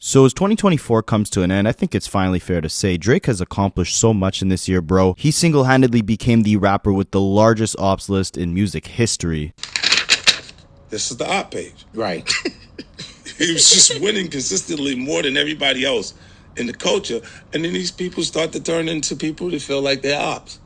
So as 2024 comes to an end, I think it's finally fair to say Drake has accomplished so much in this year, bro. He single-handedly became the rapper with the largest ops list in music history. This is the op page. Right. He was just winning consistently more than everybody else in the culture. And then these people start to turn into people that feel like they're ops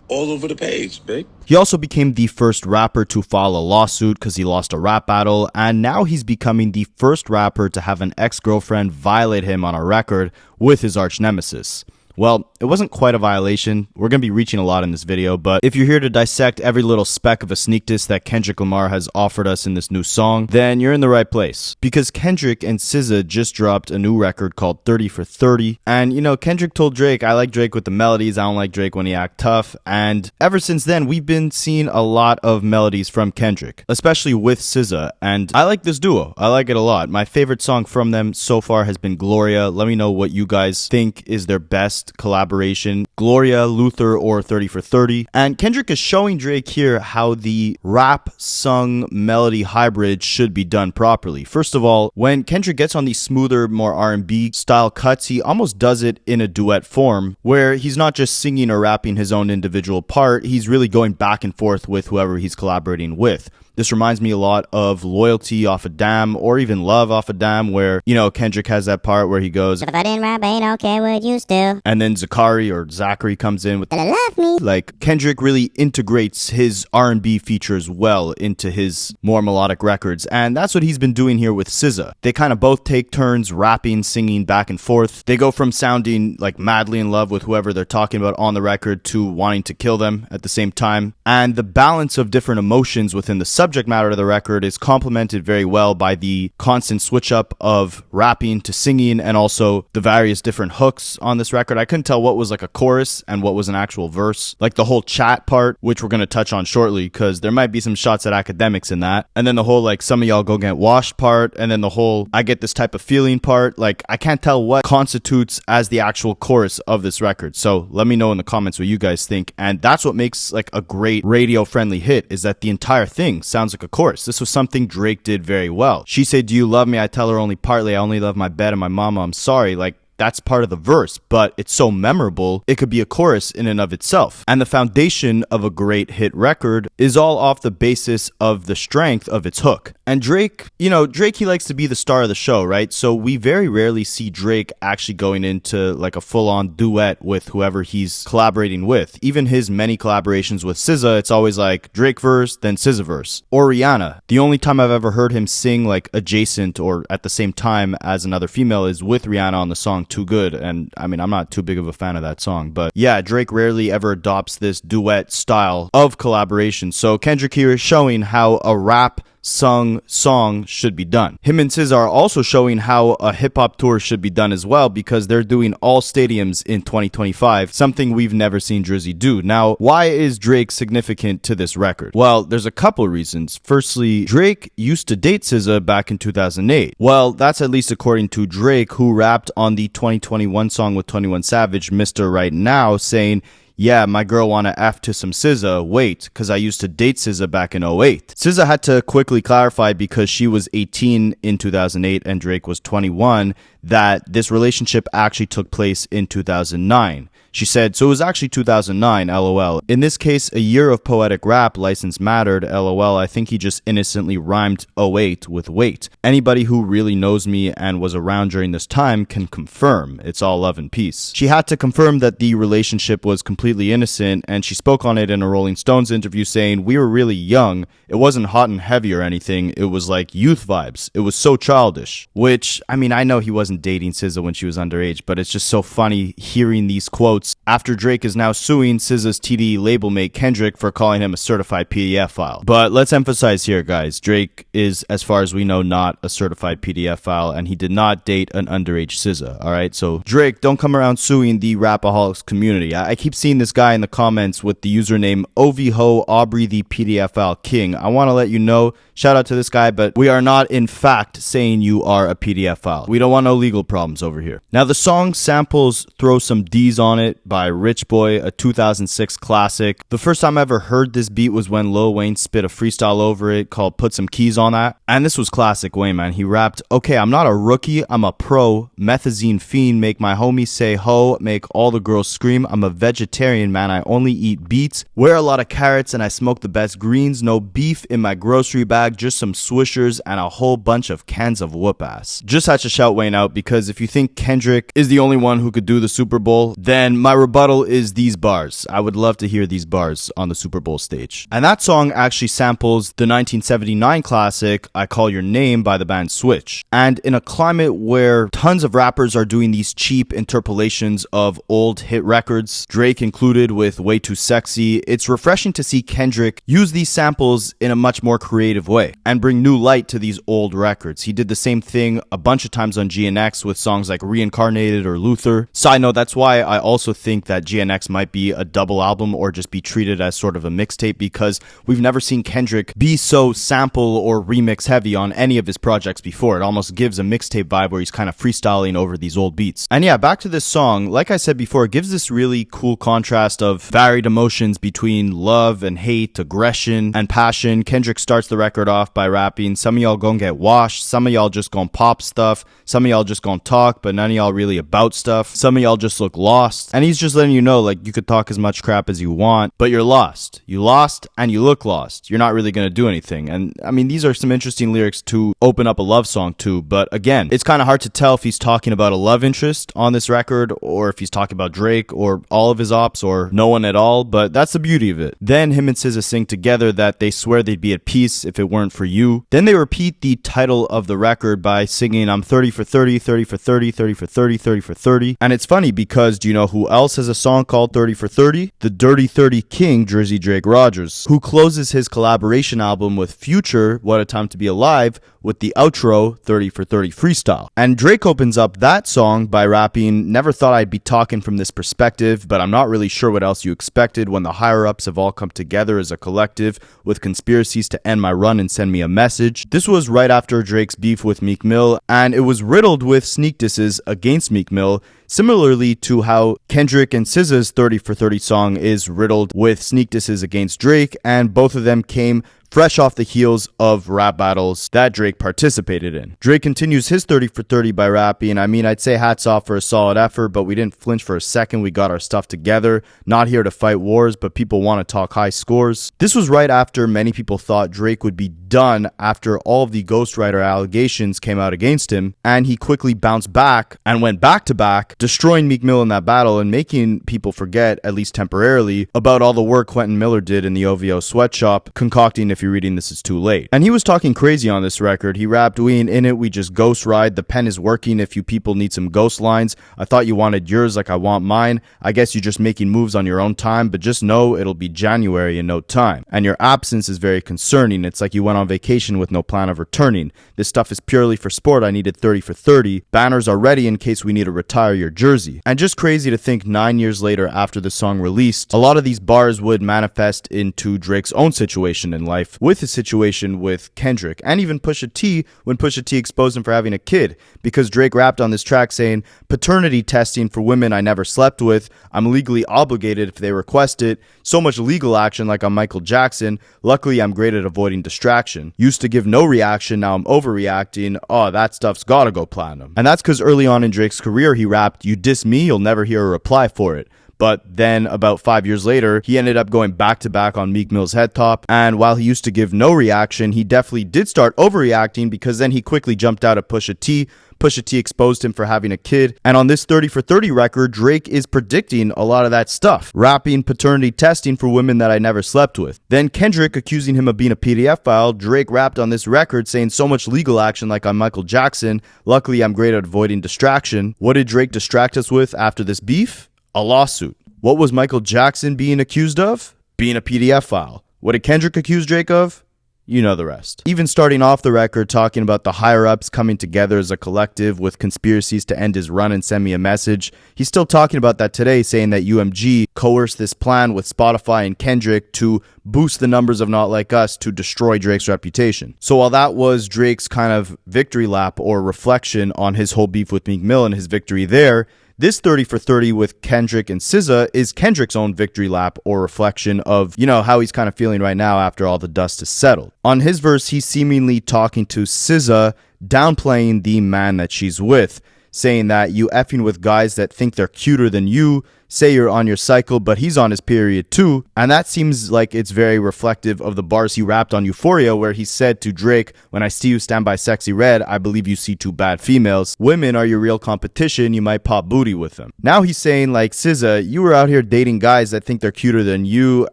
all over the page, big. He also became the first rapper to file a lawsuit because he lost a rap battle, and now he's becoming the first rapper to have an ex-girlfriend violate him on a record with his arch nemesis. Well, it wasn't quite a violation. We're going to be reaching a lot in this video, but if you're here to dissect every little speck of a sneak diss that Kendrick Lamar has offered us in this new song, then you're in the right place. Because Kendrick and SZA just dropped a new record called 30 for 30. And, you know, Kendrick told Drake, I like Drake with the melodies, I don't like Drake when he act tough. And ever since then, we've been seeing a lot of melodies from Kendrick, especially with SZA. And I like this duo. I like it a lot. My favorite song from them so far has been Gloria. Let me know what you guys think is their best collaboration, Gloria, Luther, or 30 for 30. And Kendrick is showing Drake here how the rap sung melody hybrid should be done properly. First of all, when Kendrick gets on these smoother, more R&B style cuts, he almost does it in a duet form where he's not just singing or rapping his own individual part, he's really going back and forth with whoever he's collaborating with. This reminds me a lot of Loyalty off of Damn, or even Love off of Damn, where, you know, Kendrick has that part where he goes, if I didn't rap, ain't okay, would you still? And then Zachary comes in with, love me. Like, Kendrick really integrates his R&B features well into his more melodic records, and that's what he's been doing here with SZA. They kind of both take turns rapping, singing back and forth. They go from sounding like madly in love with whoever they're talking about on the record to wanting to kill them at the same time. And the balance of different emotions within the subject matter of the record is complemented very well by the constant switch up of rapping to singing and also the various different hooks on this record. I couldn't tell what was like a chorus and what was an actual verse. Like the whole chat part, which we're going to touch on shortly because there might be some shots at Akademiks in that. And then the whole like some of y'all go get washed part, and then the whole I get this type of feeling part. Like I can't tell what constitutes as the actual chorus of this record. So let me know in the comments what you guys think. And that's what makes like a great radio friendly hit, is that the entire thing sounds like a chorus. This was something Drake did very well. She said, do you love me? I tell her only partly. I only love my bed and my mama. I'm sorry. Like, that's part of the verse, but it's so memorable, it could be a chorus in and of itself. And the foundation of a great hit record is all off the basis of the strength of its hook. And Drake, you know, Drake, he likes to be the star of the show, right? So we very rarely see Drake actually going into like a full-on duet with whoever he's collaborating with. Even his many collaborations with SZA, it's always like Drake verse, then SZA verse. Or Rihanna. The only time I've ever heard him sing like adjacent or at the same time as another female is with Rihanna on the song Too Good. And I mean, I'm not too big of a fan of that song, but yeah, Drake rarely ever adopts this duet style of collaboration. So Kendrick here is showing how a rap sung song should be done. Him and SZA are also showing how a hip-hop tour should be done as well, because they're doing all stadiums in 2025, something we've never seen Drizzy do. Now, why is Drake significant to this record? Well, there's a couple reasons. Firstly, Drake used to date SZA back in 2008. Well, that's at least according to Drake, who rapped on the 2021 song with 21 Savage, Mr. Right Now, saying, yeah, my girl wanna F to some SZA, wait, cause I used to date SZA back in 08. SZA had to quickly clarify, because she was 18 in 2008 and Drake was 21, that this relationship actually took place in 2009. She said, so it was actually 2009, lol. In this case, a year of poetic rap, license mattered, lol. I think he just innocently rhymed 08 with wait. Anybody who really knows me and was around during this time can confirm. It's all love and peace. She had to confirm that the relationship was completely innocent, and she spoke on it in a Rolling Stones interview saying, we were really young. It wasn't hot and heavy or anything. It was like youth vibes. It was so childish. Which, I mean, I know he wasn't dating SZA when she was underage, but it's just so funny hearing these quotes after Drake is now suing SZA's TDE label mate Kendrick for calling him a certified PDF file. But let's emphasize here, guys, Drake is, as far as we know, not a certified PDF file, and he did not date an underage SZA, alright? So Drake, don't come around suing the Rapaholics community. I keep seeing this guy in the comments with the username OVHO Aubrey the PDF file King. I want to let you know, shout out to this guy, but we are not in fact saying you are a PDF file. We don't want no legal problems over here. Now the song samples throw some D's on it, It by Rich Boy, a 2006 classic. The first time I ever heard this beat was when Lil Wayne spit a freestyle over it called Put Some Keys on That. And this was classic Wayne, man. He rapped, "Okay, I'm not a rookie, I'm a pro. Methazine fiend, make my homies say ho, make all the girls scream. I'm a vegetarian, man, I only eat beets. Wear a lot of carrots and I smoke the best greens. No beef in my grocery bag, just some Swishers and a whole bunch of cans of whoop ass." Just had to shout Wayne out because if you think Kendrick is the only one who could do the Super Bowl, then my rebuttal is these bars. I would love to hear these bars on the Super Bowl stage. And that song actually samples the 1979 classic I Call Your Name by the band Switch. And in a climate where tons of rappers are doing these cheap interpolations of old hit records, Drake included with Way Too Sexy, it's refreshing to see Kendrick use these samples in a much more creative way and bring new light to these old records. He did the same thing a bunch of times on GNX with songs like Reincarnated or Luther. Side note, that's why I also think that GNX might be a double album or just be treated as sort of a mixtape, because we've never seen Kendrick be so sample or remix heavy on any of his projects before. It almost gives a mixtape vibe where he's kind of freestyling over these old beats. And yeah, back to this song, like I said before, it gives this really cool contrast of varied emotions between love and hate, aggression and passion. Kendrick starts the record off by rapping, "Some of y'all gonna get washed, some of y'all just gonna pop stuff, some of y'all just gonna talk, but none of y'all really about stuff. Some of y'all just look lost." And he's just letting you know, like, you could talk as much crap as you want, but you're lost. You lost and you look lost. You're not really gonna do anything. And I mean, these are some interesting lyrics to open up a love song to, but again, it's kind of hard to tell if he's talking about a love interest on this record or if he's talking about Drake or all of his ops or no one at all, but that's the beauty of it. Then him and SZA sing together that they swear they'd be at peace if it weren't for you. Then they repeat the title of the record by singing, "I'm 30 for 30, 30 for 30, 30 for 30, 30 for 30. And it's funny because do you know who else has a song called 30 for 30? The Dirty 30 King, Drizzy Drake Rogers, who closes his collaboration album with Future, What a Time to Be Alive, with the outro 30 for 30 freestyle. And Drake opens up that song by rapping, "Never thought I'd be talking from this perspective, but I'm not really sure what else you expected when the higher ups have all come together as a collective with conspiracies to end my run and send me a message." This was right after Drake's beef with Meek Mill, and it was riddled with sneak disses against Meek Mill, similarly to how Kendrick and SZA's 30 for 30 song is riddled with sneak disses against Drake, and both of them came fresh off the heels of rap battles that Drake participated in. Drake continues his 30 for 30 by rapping, "I mean, I'd say hats off for a solid effort, but we didn't flinch for a second. We got our stuff together. Not here to fight wars, but people want to talk high scores." This was right after many people thought Drake would be done after all of the ghostwriter allegations came out against him, and he quickly bounced back and went back to back, destroying Meek Mill in that battle and making people forget, at least temporarily, about all the work Quentin Miller did in the OVO sweatshop, concocting If You're Reading This Is Too Late. And he was talking crazy on this record. He rapped, "We ain't in it, we just ghost ride. The pen is working if you people need some ghost lines. I thought you wanted yours like I want mine. I guess you're just making moves on your own time, but just know it'll be January in no time. And your absence is very concerning. It's like you went on vacation with no plan of returning. This stuff is purely for sport. I needed 30 for 30. Banners are ready in case we need to retire your jersey." And just crazy to think 9 years later after the song released, a lot of these bars would manifest into Drake's own situation in life, with his situation with Kendrick, and even Pusha T when Pusha T exposed him for having a kid, because Drake rapped on this track saying, "Paternity testing for women I never slept with. I'm legally obligated if they request it. So much legal action like I'm Michael Jackson. Luckily I'm great at avoiding distraction. Used to give no reaction, now I'm overreacting. Oh, that stuff's gotta go platinum." And that's because early on in Drake's career he rapped, "You diss me, you'll never hear a reply for it." But then about 5 years later, he ended up going back to back on Meek Mill's Head Top. And while he used to give no reaction, he definitely did start overreacting, because then he quickly jumped out at Pusha T. Pusha T exposed him for having a kid. And on this 30 for 30 record, Drake is predicting a lot of that stuff, rapping paternity testing for women that I never slept with. Then Kendrick accusing him of being a PDF file. Drake rapped on this record saying, "So much legal action like I'm Michael Jackson. Luckily, I'm great at avoiding distraction." What did Drake distract us with after this beef? A lawsuit. What was Michael Jackson being accused of? Being a PDF file. What did Kendrick accuse Drake of? You know the rest. Even starting off the record talking about the higher-ups coming together as a collective with conspiracies to end his run and send me a message. He's still talking about that today, saying that UMG coerced this plan with Spotify and Kendrick to boost the numbers of Not Like Us to destroy Drake's reputation. So while that was Drake's kind of victory lap or reflection on his whole beef with Meek Mill and his victory there, This 30 for 30 with Kendrick and SZA is Kendrick's own victory lap or reflection of, how he's kind of feeling right now after all the dust is settled. On his verse, he's seemingly talking to SZA, downplaying the man that she's with, saying that you effing with guys that think they're cuter than you, say you're on your cycle, but he's on his period too. And that seems like it's very reflective of the bars he rapped on Euphoria, where he said to Drake, when I see you stand by Sexy Red, I believe you see two bad females. Women are your real competition, you might pop booty with them. Now he's saying, like, SZA, you were out here dating guys that think they're cuter than you,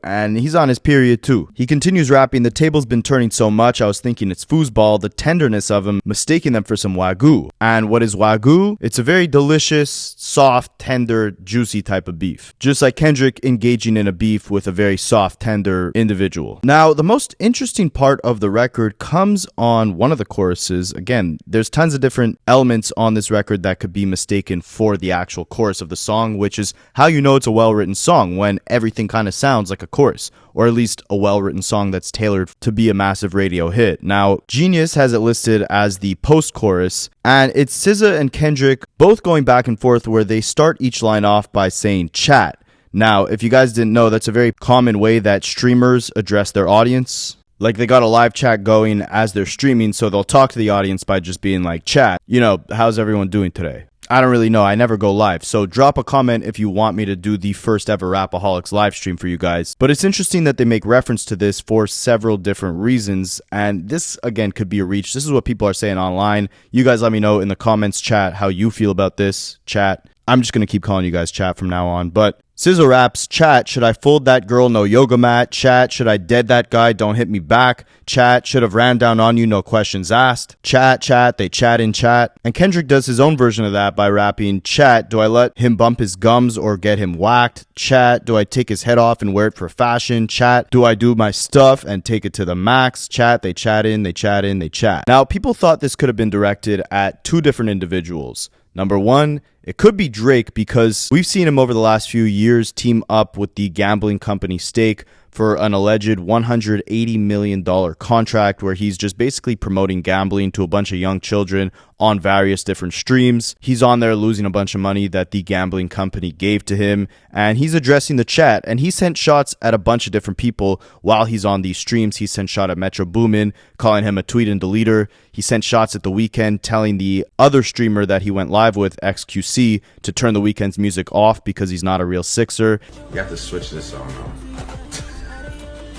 and he's on his period too. He continues rapping, the table's been turning so much, I was thinking it's foosball, the tenderness of him, mistaking them for some Wagyu. And what is Wagyu? It's a very delicious, soft, tender, juicy type of beef. Just like Kendrick engaging in a beef with a very soft, tender individual. Now, the most interesting part of the record comes on one of the choruses. Again, there's tons of different elements on this record that could be mistaken for the actual chorus of the song, which is how you know it's a well-written song, when everything kind of sounds like a chorus, or at least a well-written song that's tailored to be a massive radio hit. Now, Genius has it listed as the post-chorus, and it's SZA and Kendrick both going back and forth where they start each line off by saying chat. Now, if you guys didn't know, that's a very common way that streamers address their audience. Like, they got a live chat going as they're streaming, so they'll talk to the audience by just being like, chat, how's everyone doing today? I don't really know. I never go live. So drop a comment if you want me to do the first ever Rapaholics live stream for you guys. But it's interesting that they make reference to this for several different reasons. And this, again, could be a reach. This is what people are saying online. You guys let me know in the comments chat how you feel about this, chat. I'm just going to keep calling you guys chat from now on. But SZA raps, chat, should I fold that girl, no yoga mat? Chat, should I dead that guy, don't hit me back? Chat, should have ran down on you, no questions asked. Chat, they chat in chat. And Kendrick does his own version of that by rapping, chat, do I let him bump his gums or get him whacked? Chat, do I take his head off and wear it for fashion? Chat, do I do my stuff and take it to the max? Chat, they chat in, they chat in, they chat. Now, people thought this could have been directed at two different individuals. Number one, it could be Drake, because we've seen him over the last few years team up with the gambling company Stake for an alleged $180 million contract where he's just basically promoting gambling to a bunch of young children on various different streams. He's on there losing a bunch of money that the gambling company gave to him, and he's addressing the chat, and he sent shots at a bunch of different people while he's on these streams. He sent shot at Metro Boomin, calling him a tweet and deleter. He sent shots at the Weeknd, telling the other streamer that he went live with, XQC, to turn the Weeknd's music off because he's not a real Sixer. You have to switch this song off.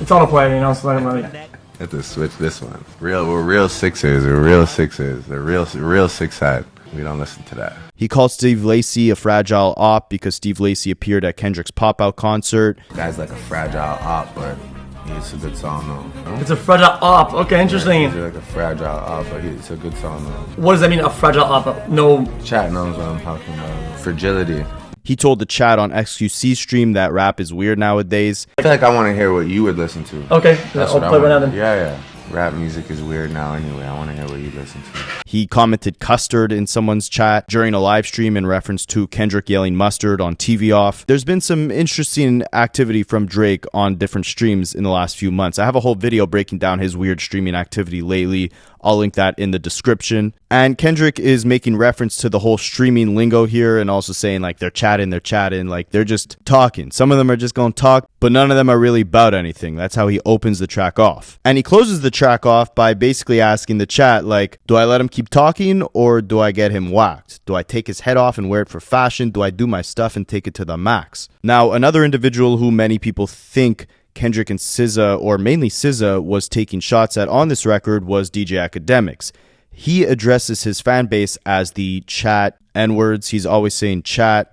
It's on a play, so let him know. Have to switch this one. We're real Sixers. We're real Sixers. They're real six side. We don't listen to that. He called Steve Lacy a fragile op because Steve Lacy appeared at Kendrick's pop-out concert. Guy's like a fragile op, but it's a good song though. It's a fragile op. Okay, interesting. He's like a fragile op, but it's a good song though. What does that mean, a fragile op? No. Chat knows what I'm talking about. Fragility. He told the chat on XQC stream that rap is weird nowadays. I feel like I want to hear what you would listen to. Okay, I'll play right now then. Yeah. Rap music is weird now anyway. I want to hear what you listen to. He commented custard in someone's chat during a live stream in reference to Kendrick yelling mustard on TV off. There's been some interesting activity from Drake on different streams in the last few months. I have a whole video breaking down his weird streaming activity lately. I'll link that in the description. And Kendrick is making reference to the whole streaming lingo here and also saying like they're chatting, like they're just talking. Some of them are just going to talk, but none of them are really about anything. That's how he opens the track off. And he closes the track off by basically asking the chat, like, do I let him keep talking or do I get him whacked? Do I take his head off and wear it for fashion? Do I do my stuff and take it to the max? Now, another individual who many people think Kendrick and SZA, or mainly SZA, was taking shots at on this record was DJ Akademiks. He addresses his fan base as the chat N-words. He's always saying chat.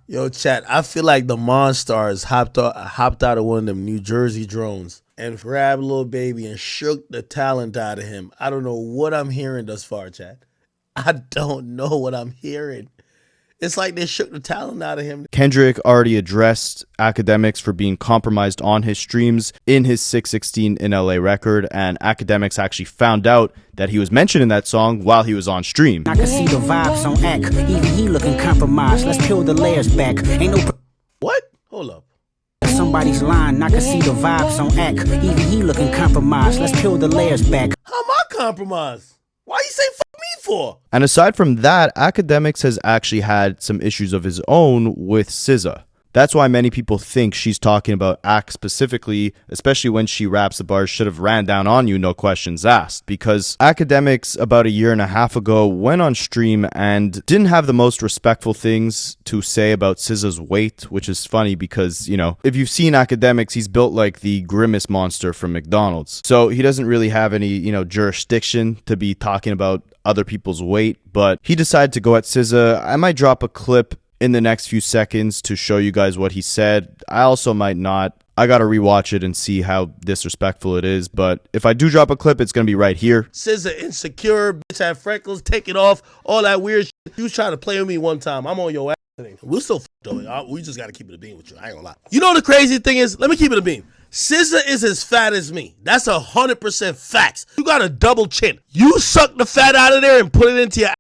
Yo, chat, I feel like the Monstars hopped out of one of them New Jersey drones and grabbed Lil Baby and shook the talent out of him. I don't know what I'm hearing thus far, chat. I don't know what I'm hearing. It's like they shook the talent out of him. Kendrick already addressed Akademiks for being compromised on his streams in his 616 in LA record, and Akademiks actually found out that he was mentioned in that song while he was on stream. I can see the vibes on Ack, even he looking compromised. Let's peel the layers back. Ain't no... What? Hold up. Somebody's lying. I can see the vibes on Ack, even he looking compromised. Let's peel the layers back. How am I compromised? Why you say fuck me for? And aside from that, Akademiks has actually had some issues of his own with SZA. That's why many people think she's talking about Ak specifically, especially when she raps the bars, should have ran down on you, no questions asked. Because Akademiks about a year and a half ago went on stream and didn't have the most respectful things to say about SZA's weight, which is funny because, you know, if you've seen Akademiks, he's built like the grimace monster from McDonald's. So he doesn't really have any, you know, jurisdiction to be talking about other people's weight, but he decided to go at SZA. I might drop a clip in the next few seconds to show you guys what he said. I also might not. I gotta rewatch it and see how disrespectful it is, but if I do drop a clip, it's gonna be right here. SZA insecure, bitch had freckles, take it off, all that weird shit. You was trying to play with me one time. I'm on your ass today. We're still though. We just gotta keep it a beam with you. I ain't gonna lie. You know the crazy thing is? Let me keep it a beam. SZA is as fat as me. That's 100% facts. You got a double chin. You suck the fat out of there and put it into your ass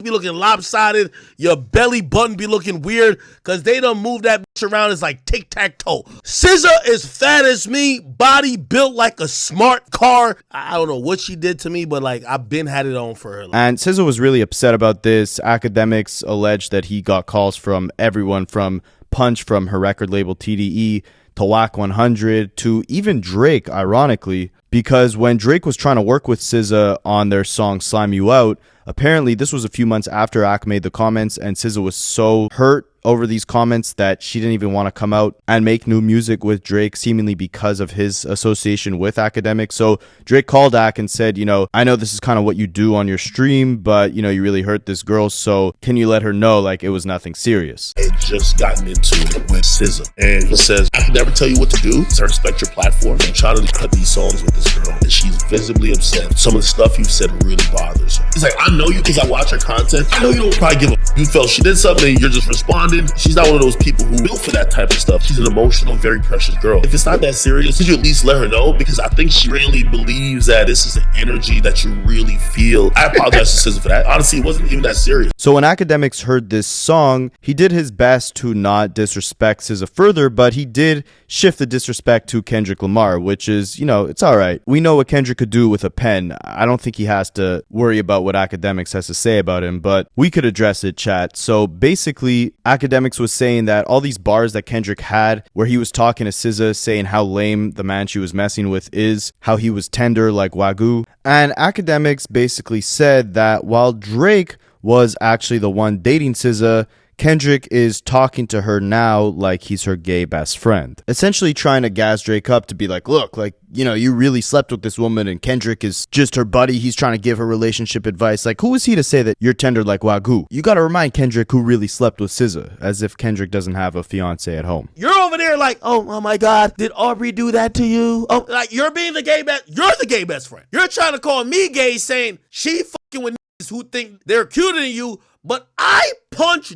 be looking lopsided, your belly button be looking weird, because they done move that bitch around. It's like tic-tac-toe. SZA is fat as me, body built like a smart car. I don't know what she did to me, but like I've been had it on for her. And SZA was really upset about this. Akademiks alleged that he got calls from everyone from Punch, from her record label TDE, to Whack 100, to even Drake, ironically, because when Drake was trying to work with SZA on their song Slime You Out, apparently this was a few months after Ak made the comments, and SZA was so hurt over these comments that she didn't even want to come out and make new music with Drake, seemingly because of his association with Akademiks. So Drake called Ak and said, you know, I know this is kind of what you do on your stream, but, you know, you really hurt this girl, so can you let her know, like, it was nothing serious? Had just gotten into it with SZA, and he says, I can never tell you what to do, so I respect your platform. I'm trying to cut these songs with this girl, and she's visibly upset. Some of the stuff you said really bothers her. He's like, I know you because I watch her content. I know you don't probably give a you felt she did something and you're just responding. She's not one of those people who built for that type of stuff. She's an emotional, very precious girl. If it's not that serious, could you at least let her know? Because I think she really believes that this is an energy that you really feel. I apologize to SZA for that. Honestly, it wasn't even that serious. So when Akademiks heard this song, he did his best to not disrespect SZA further, but he did shift the disrespect to Kendrick Lamar, which is, you know, it's all right. We know what Kendrick could do with a pen. I don't think he has to worry about what Akademiks has to say about him, but we could address it, chat. So basically, Akademiks was saying that all these bars that Kendrick had, where he was talking to SZA, saying how lame the man she was messing with is, how he was tender like Wagyu, and Akademiks basically said that while Drake was actually the one dating SZA, Kendrick is talking to her now like he's her gay best friend. Essentially trying to gas Drake up to be like, look, like, you know, you really slept with this woman and Kendrick is just her buddy. He's trying to give her relationship advice. Like, who is he to say that you're tender like Wagyu? You gotta remind Kendrick who really slept with SZA, as if Kendrick doesn't have a fiance at home. You're over there like, oh my God, did Aubrey do that to you? Oh, like you're being the gay best, you're the gay best friend. You're trying to call me gay saying she fucking with niggas who think they're cuter than you, but I punch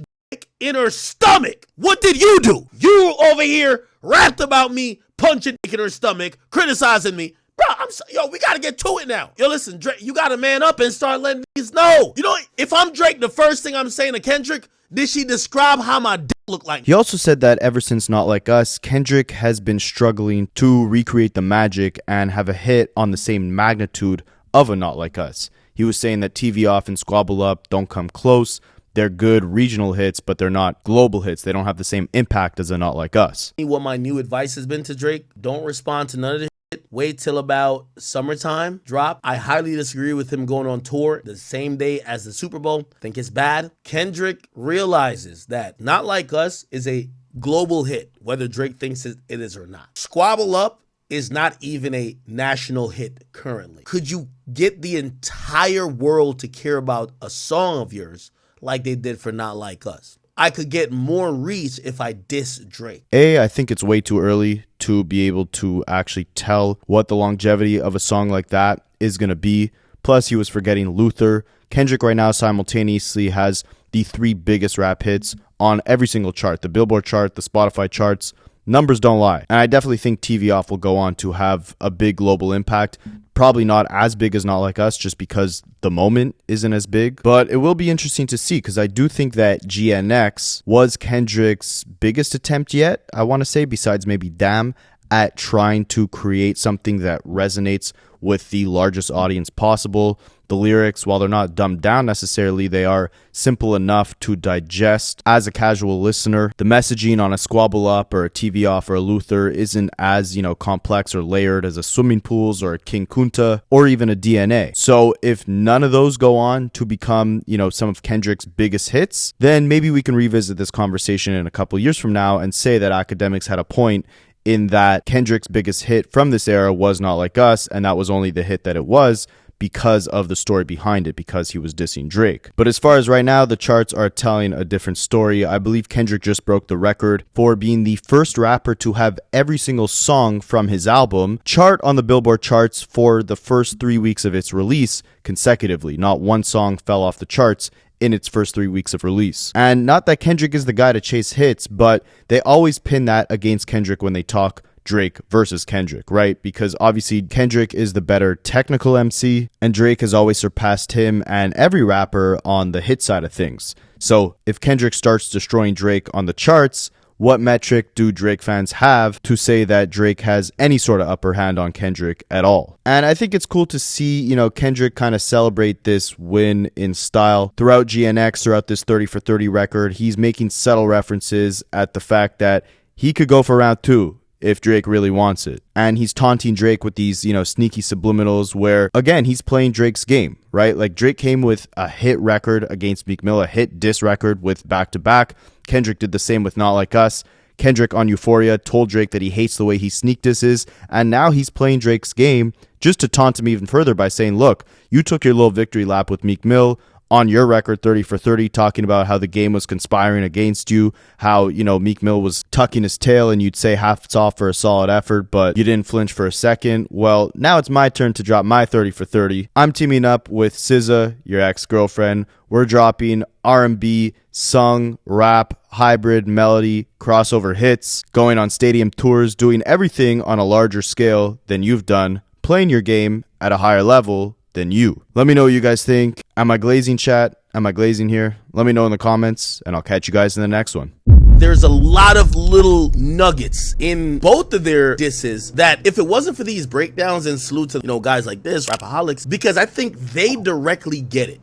in her stomach. What did you do? You over here rapped about me punching in her stomach, criticizing me. Bro, we gotta get to it now. Yo, listen, Drake, you gotta man up and start letting these know. You know, if I'm Drake, the first thing I'm saying to Kendrick, did she describe how my dick looked like? He also said that ever since Not Like Us, Kendrick has been struggling to recreate the magic and have a hit on the same magnitude of a Not Like Us. He was saying that TV Off and Squabble Up don't come close. They're good regional hits, but they're not global hits. They don't have the same impact as a Not Like Us. What my new advice has been to Drake, don't respond to none of this shit. Wait till about summertime drop. I highly disagree with him going on tour the same day as the Super Bowl. I think it's bad. Kendrick realizes that Not Like Us is a global hit, whether Drake thinks it is or not. Squabble Up is not even a national hit currently. Could you get the entire world to care about a song of yours like they did for Not Like Us? I could get more reach if I diss Drake. I think it's way too early to be able to actually tell what the longevity of a song like that is going to be. Plus, he was forgetting Luther. Kendrick right now simultaneously has the 3 biggest rap hits on every single chart. The Billboard chart, the Spotify charts. Numbers don't lie. And I definitely think TV Off will go on to have a big global impact. Probably not as big as Not Like Us, just because the moment isn't as big. But it will be interesting to see, because I do think that GNX was Kendrick's biggest attempt yet, I want to say, besides maybe Damn, at trying to create something that resonates with the largest audience possible. The lyrics, while they're not dumbed down necessarily, they are simple enough to digest as a casual listener. The messaging on a Squabble Up or a TV Off or a Luther isn't as, complex or layered as a Swimming Pools or a King Kunta or even a DNA. So if none of those go on to become, some of Kendrick's biggest hits, then maybe we can revisit this conversation in a couple years from now and say that Akademiks had a point in that Kendrick's biggest hit from this era was Not Like Us, and that was only the hit that it was because of the story behind it, because he was dissing Drake. But as far as right now, the charts are telling a different story. I believe Kendrick just broke the record for being the first rapper to have every single song from his album chart on the Billboard charts for the first 3 weeks of its release consecutively. Not one song fell off the charts in its first 3 weeks of release. And not that Kendrick is the guy to chase hits, but they always pin that against Kendrick when they talk Drake versus Kendrick, right? Because obviously Kendrick is the better technical MC, and Drake has always surpassed him and every rapper on the hit side of things. So if Kendrick starts destroying Drake on the charts, what metric do Drake fans have to say that Drake has any sort of upper hand on Kendrick at all? And I think it's cool to see, Kendrick kind of celebrate this win in style. Throughout GNX, throughout this 30 for 30 record, he's making subtle references at the fact that he could go for round 2 if Drake really wants it. And he's taunting Drake with these, sneaky subliminals where, again, he's playing Drake's game, right? Like Drake came with a hit record against Meek Mill, a hit diss record with Back to Back. Kendrick did the same with Not Like Us. Kendrick on Euphoria told Drake that he hates the way he sneak disses, and now he's playing Drake's game just to taunt him even further by saying, look, you took your little victory lap with Meek Mill on your record 30 for 30, talking about how the game was conspiring against you, how, Meek Mill was tucking his tail, and you'd say hats off for a solid effort, but you didn't flinch for a second. Well, now it's my turn to drop my 30 for 30. I'm teaming up with SZA, your ex-girlfriend. We're dropping R&B, sung, rap, hybrid, melody, crossover hits, going on stadium tours, doing everything on a larger scale than you've done, playing your game at a higher level than you. Let me know what you guys think. Am I glazing, chat? Am I glazing here? Let me know in the comments, and I'll catch you guys in the next one. There's a lot of little nuggets in both of their disses that if it wasn't for these breakdowns, and salute to guys like this, Rapaholics, because I think they directly get it.